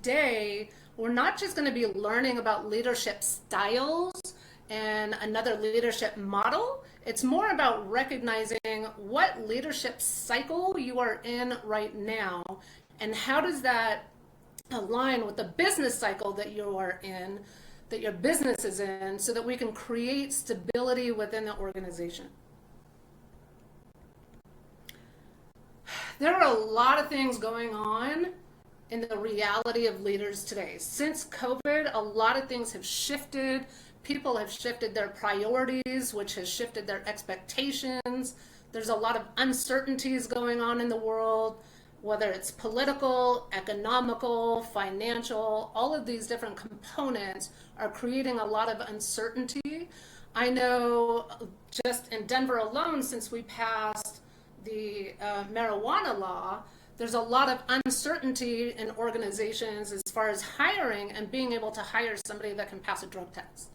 today, we're not just going to be learning about leadership styles and another leadership model. It's more about recognizing what leadership cycle you are in right now and how does that align with the business cycle that you are in, that your business is in, so that we can create stability within the organization. There are a lot of things going on in the reality of leaders today. Since COVID, a lot of things have shifted. People have shifted their priorities, which has shifted their expectations. There's a lot of uncertainties going on in the world, whether it's political, economical, financial, all of these different components are creating a lot of uncertainty. I know just in Denver alone, since we passed the marijuana law, there's a lot of uncertainty in organizations as far as hiring and being able to hire somebody that can pass a drug test,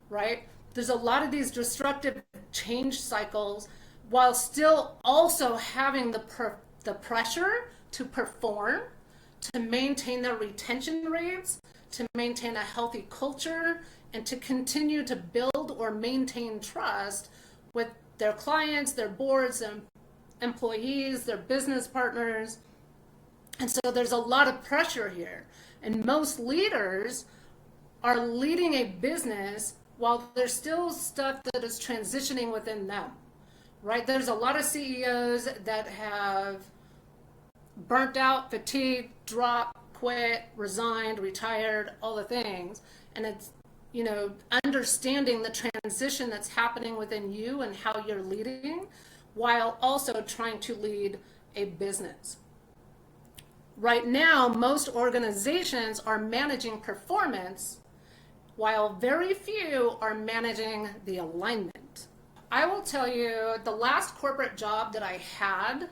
right? There's a lot of these disruptive change cycles while still also having the pressure to perform, to maintain their retention rates, to maintain a healthy culture, and to continue to build or maintain trust with their clients, their boards, their employees, their business partners. And so there's a lot of pressure here. And most leaders are leading a business while there's still stuff that is transitioning within them, right? There's a lot of CEOs that have burnt out, fatigued, dropped, quit, resigned, retired, all the things. And it's, understanding the transition that's happening within you and how you're leading, while also trying to lead a business. Right now, most organizations are managing performance, while very few are managing the alignment. I will tell you, the last corporate job that I had,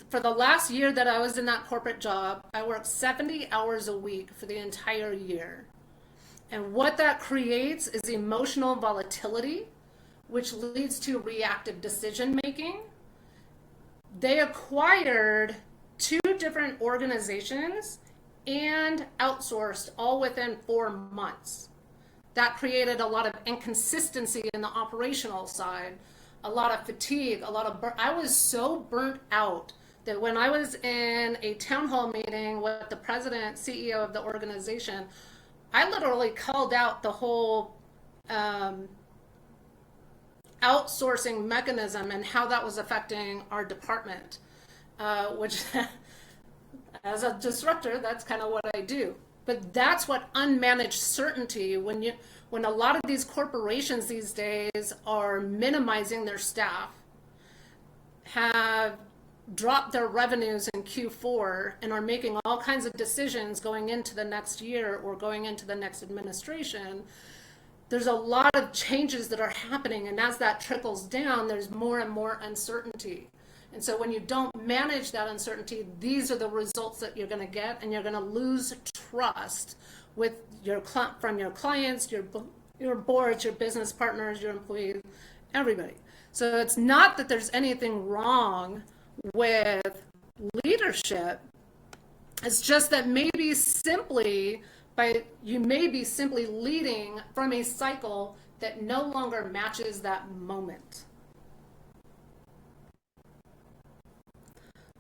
for the last year that I was in that corporate job, I worked 70 hours a week for the entire year. And what that creates is emotional volatility, which leads to reactive decision making. They acquired 2 different organizations and outsourced all within 4 months. That created a lot of inconsistency in the operational side, a lot of fatigue, I was so burnt out that when I was in a town hall meeting with the president, CEO of the organization, I literally called out the whole outsourcing mechanism and how that was affecting our department, which as a disruptor, that's kind of what I do. But that's what unmanaged certainty, when a lot of these corporations these days are minimizing their staff, have dropped their revenues in Q4 and are making all kinds of decisions going into the next year or going into the next administration, there's a lot of changes that are happening, and as that trickles down, there's more and more uncertainty. And so when you don't manage that uncertainty, these are the results that you're going to get, and you're going to lose trust with from your clients, your boards, your business partners, your employees, everybody. So it's not that there's anything wrong with leadership. It's just that maybe you may be simply leading from a cycle that no longer matches that moment.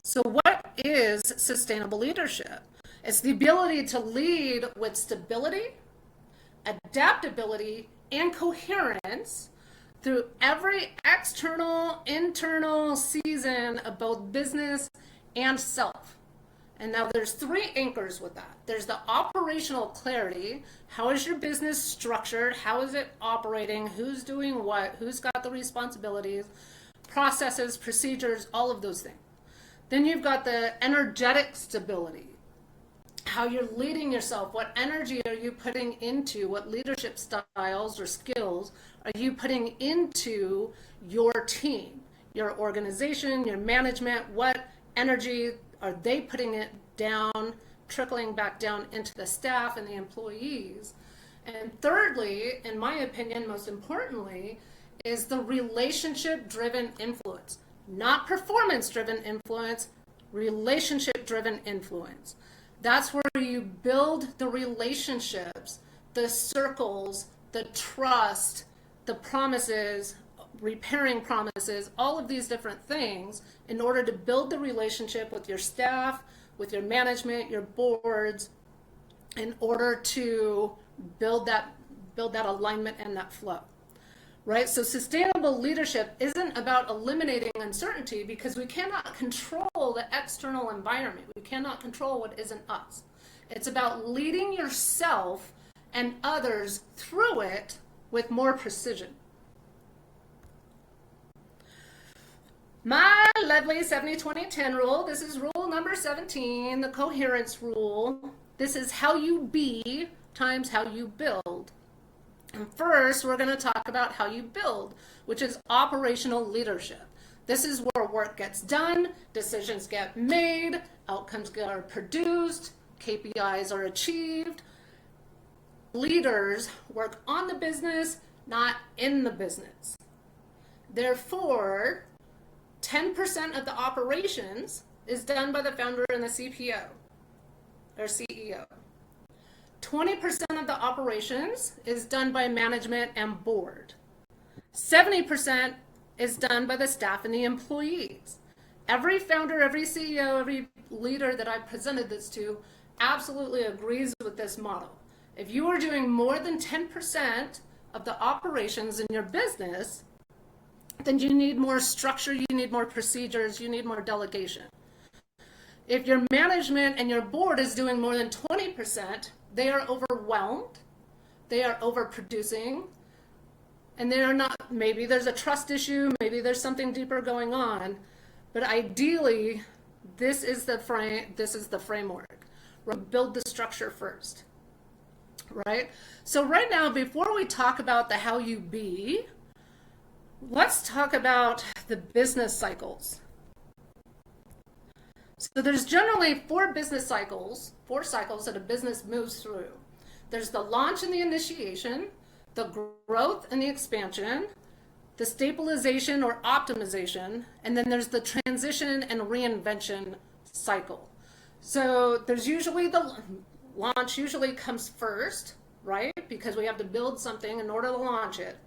So what is sustainable leadership? It's the ability to lead with stability, adaptability, and coherence through every external, internal season of both business and self. And now there's 3 anchors with that. There's the operational clarity. How is your business structured? How is it operating? Who's doing what? Who's got the responsibilities? Processes, procedures, all of those things. Then you've got the energetic stability. How you're leading yourself. What energy are you putting into, what leadership styles or skills are you putting into your team, your organization, your management? What energy are they putting it down, trickling back down into the staff and the employees? And thirdly, in my opinion, most importantly, is the relationship-driven influence, not performance-driven influence, relationship-driven influence. That's where you build the relationships, the circles, the trust, the promises, repairing promises, all of these different things in order to build the relationship with your staff, with your management, your boards, in order to build that alignment and that flow. Right? So sustainable leadership isn't about eliminating uncertainty, because we cannot control the external environment. We cannot control what isn't us. It's about leading yourself and others through it with more precision. My lovely 70-20-10 rule. This is rule number 17, the coherence rule. This is how you be times how you build. And first, we're going to talk about how you build, which is operational leadership. This is where work gets done, decisions get made, outcomes are produced, KPIs are achieved. Leaders work on the business, not in the business. Therefore, 10% of the operations is done by the founder and the CPO or CEO. 20% of the operations is done by management and board. 70% is done by the staff and the employees. Every founder, every CEO, every leader that I presented this to absolutely agrees with this model. If you are doing more than 10% of the operations in your business, then you need more structure, you need more procedures, you need more delegation. If your management and your board is doing more than 20%, they are overwhelmed, they are overproducing, and they are not, maybe there's a trust issue, maybe there's something deeper going on, but ideally, this is the framework. We'll build the structure first, right? So right now, before we talk about the how you be, let's talk about the business cycles. So there's generally four cycles that a business moves through. There's the launch and the initiation, the growth and the expansion, the stabilization or optimization, and then there's the transition and reinvention cycle. So there's usually the launch usually comes first, right? Because we have to build something in order to launch it.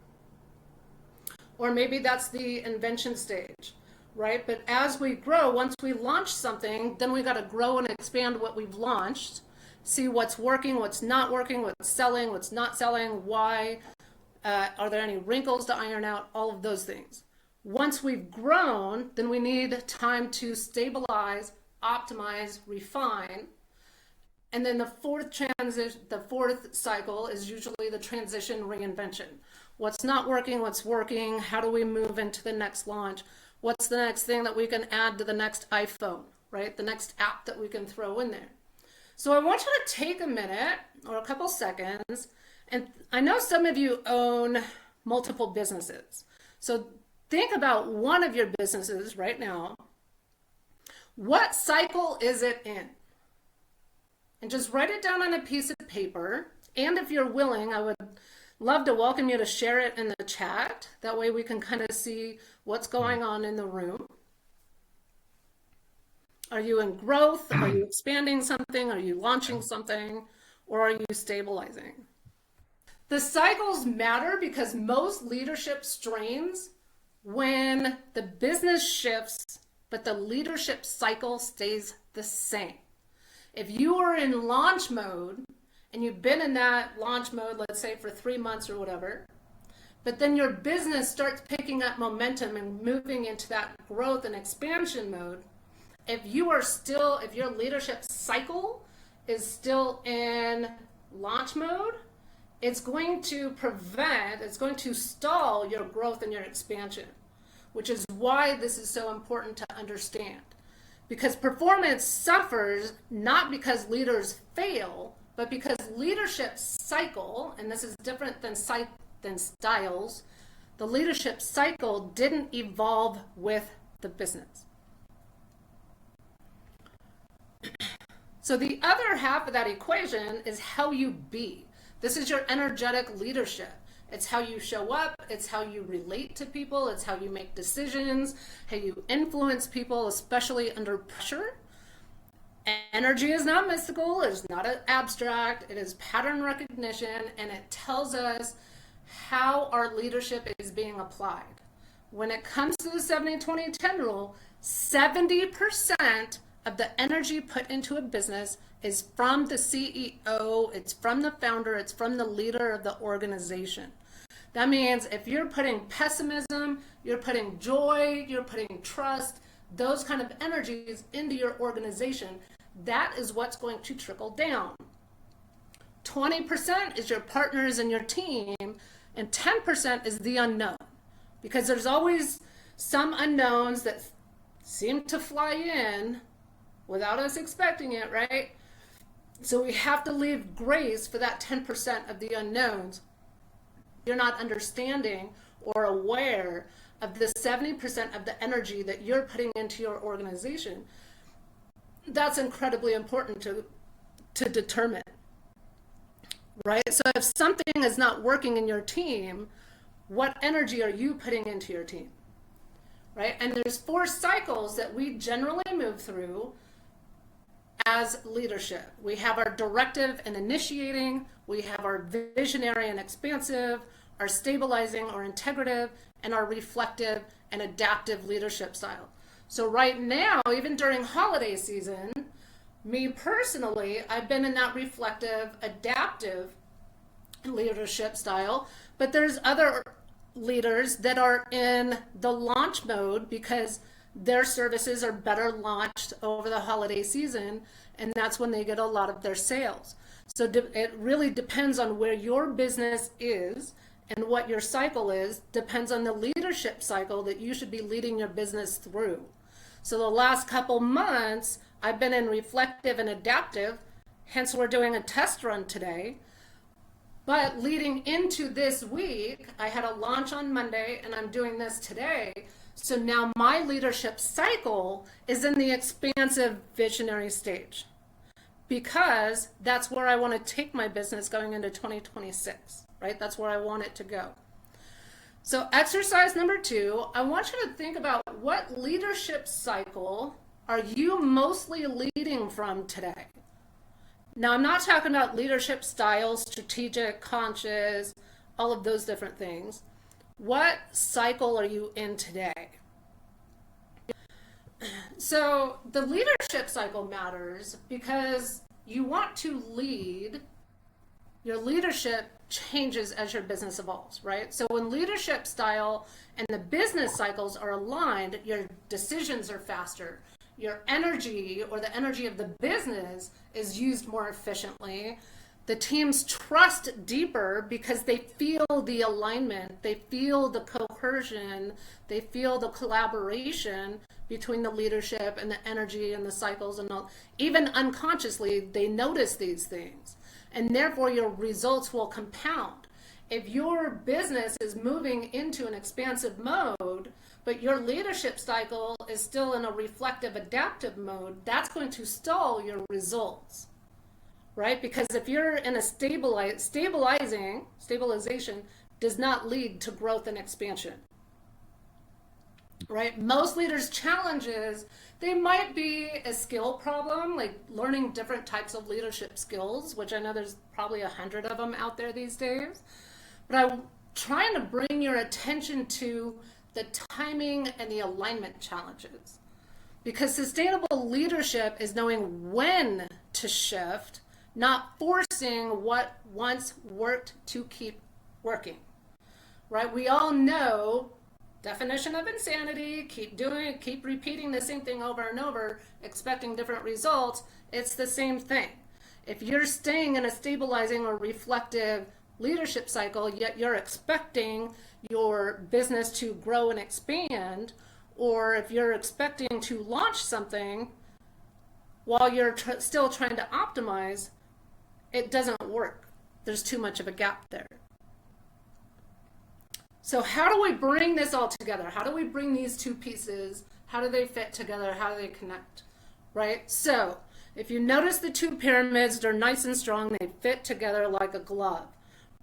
Or maybe that's the invention stage, right? But as we grow, once we launch something, then we got to grow and expand what we've launched, see what's working, what's not working, what's selling, what's not selling, why, are there any wrinkles to iron out, all of those things. Once we've grown, then we need time to stabilize, optimize, refine. And then the fourth cycle is usually the transition reinvention. What's not working, what's working, how do we move into the next launch? What's the next thing that we can add to the next iPhone, right? The next app that we can throw in there. So I want you to take a minute or a couple seconds, and I know some of you own multiple businesses. So think about one of your businesses right now. What cycle is it in? And just write it down on a piece of paper. And if you're willing, I would love to welcome you to share it in the chat. That way we can kind of see what's going on in the room. Are you in growth? Are you expanding something? Are you launching something? Or are you stabilizing? The cycles matter because most leadership strains when the business shifts, but the leadership cycle stays the same. If you are in launch mode and you've been in that launch mode, let's say for 3 months or whatever, but then your business starts picking up momentum and moving into that growth and expansion mode, if your leadership cycle is still in launch mode, it's going to stall your growth and your expansion, which is why this is so important to understand. Because performance suffers not because leaders fail, but because leadership cycle, and this is different than styles, the leadership cycle didn't evolve with the business. So the other half of that equation is how you be. This is your energetic leadership. It's how you show up. It's how you relate to people. It's how you make decisions, how you influence people, especially under pressure. Energy is not mystical. It's not abstract. It is pattern recognition, and it tells us how our leadership is being applied. When it comes to the 70-20-10 rule, 70% of the energy put into a business is from the CEO, it's from the founder, it's from the leader of the organization. That means if you're putting pessimism, you're putting joy, you're putting trust, those kind of energies into your organization, that is what's going to trickle down. 20% is your partners and your team, and 10% is the unknown. Because there's always some unknowns that seem to fly in without us expecting it, right? So we have to leave grace for that 10% of the unknowns. You're not understanding or aware of the 70% of the energy that you're putting into your organization. That's incredibly important to determine, right? So if something is not working in your team, what energy are you putting into your team, right? And there's 4 cycles that we generally move through as leadership. We have our directive and initiating, we have our visionary and expansive, our stabilizing or integrative, and our reflective and adaptive leadership style. So right now, even during holiday season, me personally, I've been in that reflective, adaptive leadership style, but there's other leaders that are in the launch mode because their services are better launched over the holiday season, and that's when they get a lot of their sales. So it really depends on where your business is and what your cycle is, depends on the leadership cycle that you should be leading your business through. So the last couple months, I've been in reflective and adaptive, hence we're doing a test run today. But leading into this week, I had a launch on Monday and I'm doing this today. So now my leadership cycle is in the expansive visionary stage because that's where I want to take my business going into 2026, right? That's where I want it to go. So exercise number 2, I want you to think about what leadership cycle are you mostly leading from today? Now, I'm not talking about leadership styles, strategic, conscious, all of those different things. What cycle are you in today? So the leadership cycle matters because you want to lead. Your leadership changes as your business evolves, right? So when leadership style and the business cycles are aligned, your decisions are faster. Your energy or the energy of the business is used more efficiently. The teams trust deeper because they feel the alignment, they feel the cohesion, they feel the collaboration between the leadership and the energy and the cycles and all. Even unconsciously, they notice these things. And therefore, your results will compound. If your business is moving into an expansive mode, but your leadership cycle is still in a reflective, adaptive mode, that's going to stall your results, right? Because if you're in a stabilization does not lead to growth and expansion, right? Most leaders' challenges, they might be a skill problem, like learning different types of leadership skills, which I know there's probably 100 of them out there these days. But I'm trying to bring your attention to the timing and the alignment challenges. Because sustainable leadership is knowing when to shift, not forcing what once worked to keep working, right? We all know definition of insanity, keep repeating the same thing over and over, expecting different results. It's the same thing. If you're staying in a stabilizing or reflective leadership cycle, yet you're expecting your business to grow and expand, or if you're expecting to launch something while you're still trying to optimize, it doesn't work. There's too much of a gap there. So how do we bring this all together? How do we bring these two pieces? How do they fit together? How do they connect, right? So if you notice the two pyramids, they're nice and strong. They fit together like a glove,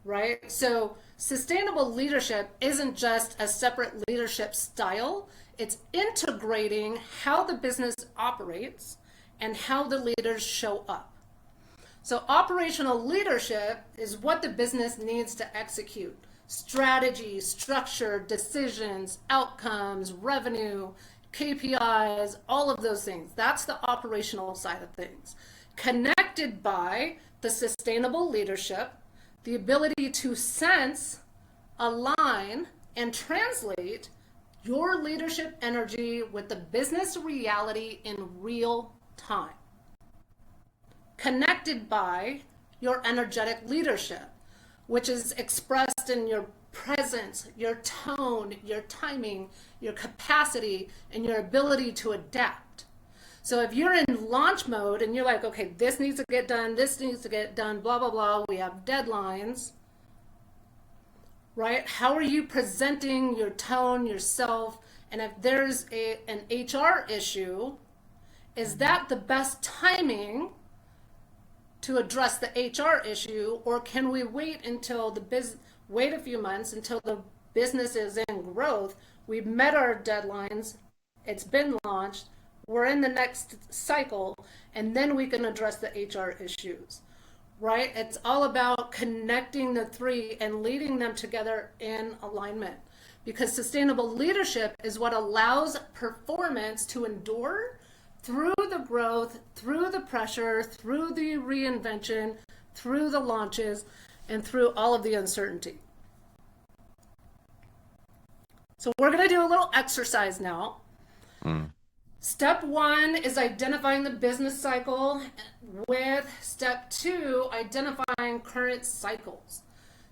right? So sustainable leadership isn't just a separate leadership style, it's integrating how the business operates and how the leaders show up. So operational leadership is what the business needs to execute. Strategy, structure, decisions, outcomes, revenue, KPIs, all of those things. That's the operational side of things. Connected by the sustainable leadership, the ability to sense, align, and translate your leadership energy with the business reality in real time. Connected by your energetic leadership, which is expressed in your presence, your tone, your timing, your capacity, and your ability to adapt. So if you're in launch mode and you're like, okay, this needs to get done, this needs to get done, blah, blah, blah, we have deadlines, right? How are you presenting your tone, yourself? And if there's an HR issue, is that the best timing to address the HR issue, or can we wait until wait a few months until the business is in growth, we've met our deadlines, it's been launched, we're in the next cycle, and then we can address the HR issues, right? It's all about connecting the three and leading them together in alignment, because sustainable leadership is what allows performance to endure through the growth, through the pressure, through the reinvention, through the launches, and through all of the uncertainty. So we're going to do a little exercise now. Step 1 is identifying the business cycle, with step 2, identifying current cycles.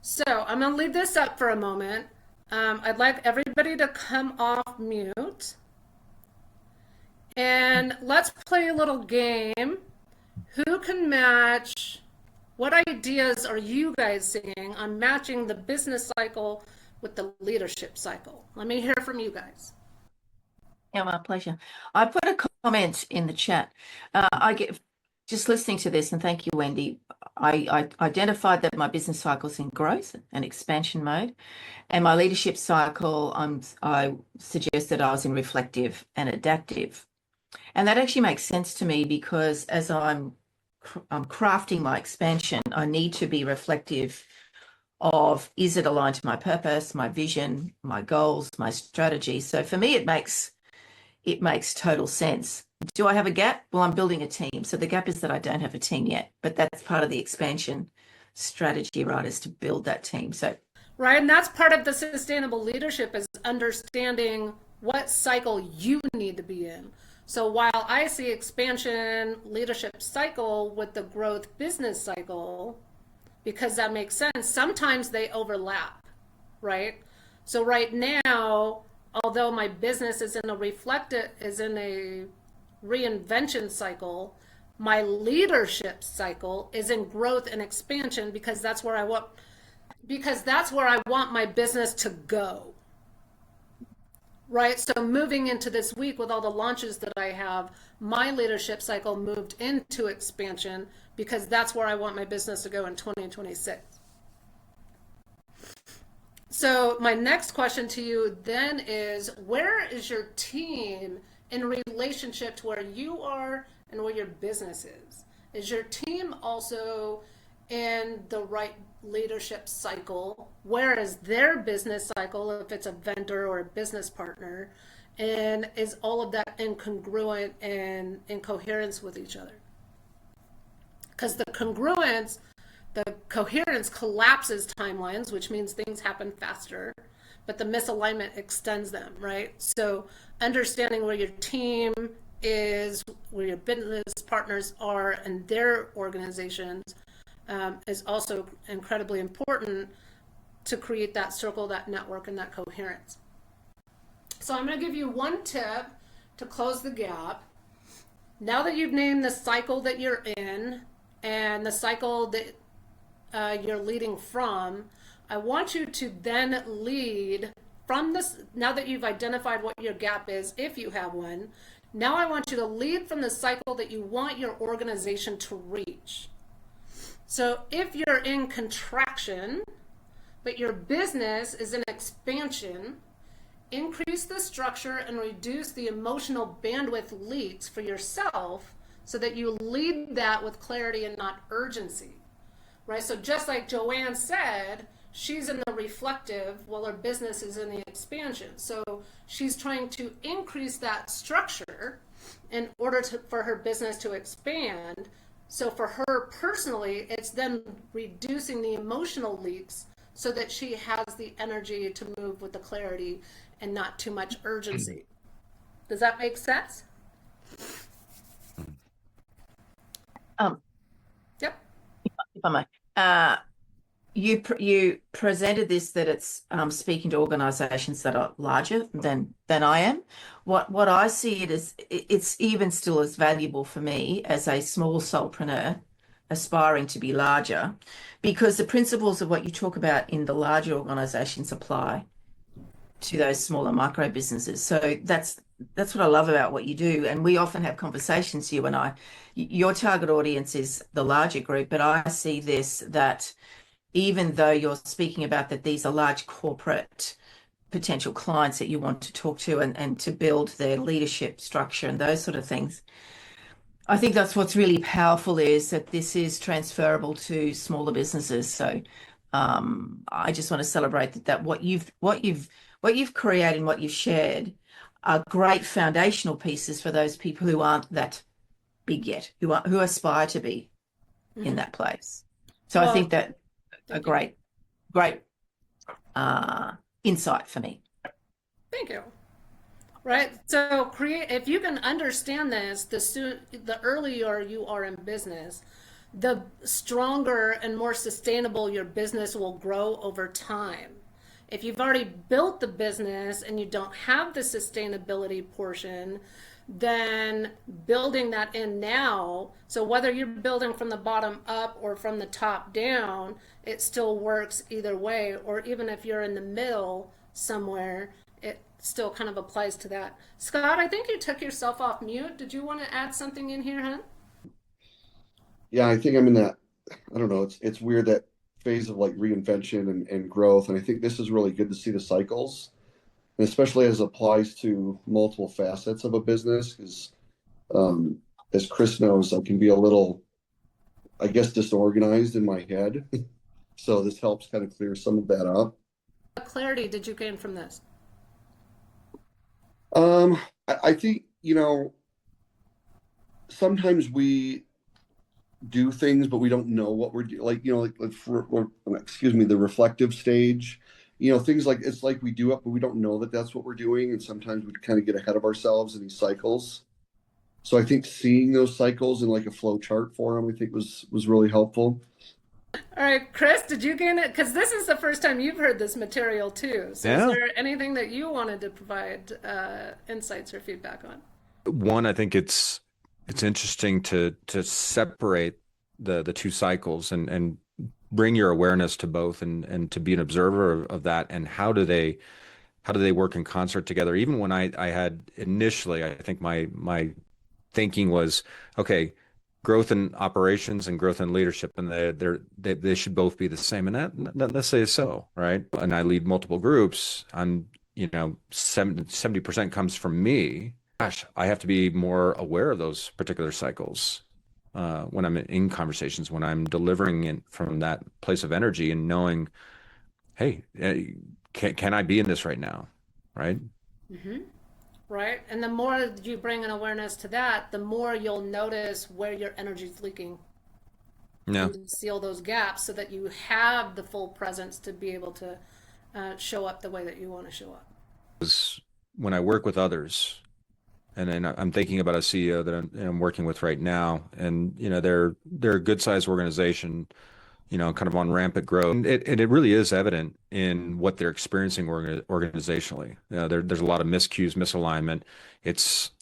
So I'm going to leave this up for a moment. I'd like everybody to come off mute. And let's play a little game. Who can match? What ideas are you guys seeing on matching the business cycle with the leadership cycle? Let me hear from you guys. Yeah, my pleasure. I put a comment in the chat. I get just listening to this, and thank you, Wendy. I identified that my business cycle's in growth and expansion mode, and my leadership cycle, I suggested I was in reflective and adaptive. And that actually makes sense to me, because as I'm crafting my expansion, I need to be reflective of, is it aligned to my purpose, my vision, my goals, my strategy? So for me, it makes total sense. Do I have a gap? Well, I'm building a team. So the gap is that I don't have a team yet, but that's part of the expansion strategy, right, is to build that team. So right, and that's part of the sustainable leadership, is understanding what cycle you need to be in. So while I see expansion leadership cycle with the growth business cycle, because that makes sense, sometimes they overlap, right? So right now, although my business is in a reinvention cycle, my leadership cycle is in growth and expansion, because that's where I want my business to go. Right, so moving into this week with all the launches that I have, my leadership cycle moved into expansion, because that's where I want my business to go in 2026. So my next question to you then is, where is your team in relationship to where you are and where your business is? Is your team also in the right leadership cycle? Where is their business cycle, if it's a vendor or a business partner? And is all of that incongruent and in coherence with each other? Because the coherence collapses timelines, which means things happen faster, but the misalignment extends them, right? So understanding where your team is, where your business partners are, and their organizations is also incredibly important to create that circle, that network, and that coherence. So I'm going to give you one tip to close the gap. Now that you've named the cycle that you're in and the cycle that you're leading from, I want you to then lead from this. Now that you've identified what your gap is, if you have one, now I want you to lead from the cycle that you want your organization to reach. So if you're in contraction, but your business is in expansion, increase the structure and reduce the emotional bandwidth leaks for yourself so that you lead that with clarity and not urgency, right? So just like Joanne said, she's in the reflective while her business is in the expansion. So she's trying to increase that structure in order for her business to expand. So for her personally, it's then reducing the emotional leaks so that she has the energy to move with the clarity and not too much urgency. Does that make sense? Um, Yep. if I may, you presented this that it's speaking to organisations that are larger than I am. What I see it as, it's even still as valuable for me as a small solopreneur aspiring to be larger, because the principles of what you talk about in the larger organisations apply to those smaller micro businesses. So that's what I love about what you do. And we often have conversations, you and I. Your target audience is the larger group, but I see this, that even though you're speaking about that these are large corporate potential clients that you want to talk to and to build their leadership structure and those sort of things, I think that's what's really powerful, is that this is transferable to smaller businesses. So I just want to celebrate that what you've created and what you've shared are great foundational pieces for those people who aren't that big yet, who aspire to be in that place. So I think Well, that a thank you. great insight for me. Thank you. Right. So create, if you can understand this, the earlier you are in business, the stronger and more sustainable your business will grow over time. If you've already built the business and you don't have the sustainability portion, then building that in now, so whether you're building from the bottom up or from the top down, it still works either way. Or even if you're in the middle somewhere, it still kind of applies to that. Scott, I think you took yourself off mute. Did you want to add something in here, hon? Yeah, I think I'm in that. I don't know. It's weird, that phase of like reinvention and growth. And I think this is really good to see the cycles, and especially as it applies to multiple facets of a business. Because as Chris knows, I can be a little, I guess, disorganized in my head. So this helps kind of clear some of that up. What clarity did you gain from this? I think, sometimes we do things, but we don't know what we're doing. Like, excuse me, the reflective stage, things like, it's like we do it, but we don't know that that's what we're doing. And sometimes we kind of get ahead of ourselves in these cycles. So I think seeing those cycles in like a flow chart for them, I think was really helpful. All right, Chris, did you gain it? Because this is the first time you've heard this material too. So is Yeah. there anything that you wanted to provide insights or feedback on? One, I think it's interesting to separate the two cycles and bring your awareness to both, and to be an observer of that, and how do they work in concert together. Even when I had initially, I think my thinking was, okay, growth in operations and growth in leadership, and they should both be the same, and that not necessarily is so, right? And I lead multiple groups. I'm 70% comes from me. Gosh, I have to be more aware of those particular cycles when I'm in conversations, when I'm delivering it from that place of energy, and knowing, hey, can I be in this right now, right? Right? And the more you bring an awareness to that, the more you'll notice where your energy's leaking Yeah. and seal those gaps so that you have the full presence to be able to show up the way that you want to show up. When I work with others, and then I'm thinking about a CEO that I'm working with right now, and they're a good sized organization, kind of on rampant growth. And it really is evident in what they're experiencing organizationally. There's a lot of miscues, misalignment. It's,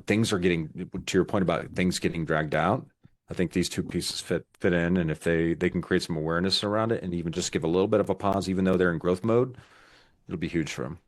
things are getting, to your point about things getting dragged out. I think these two pieces fit in, and if they can create some awareness around it, and even just give a little bit of a pause, even though they're in growth mode, it'll be huge for them.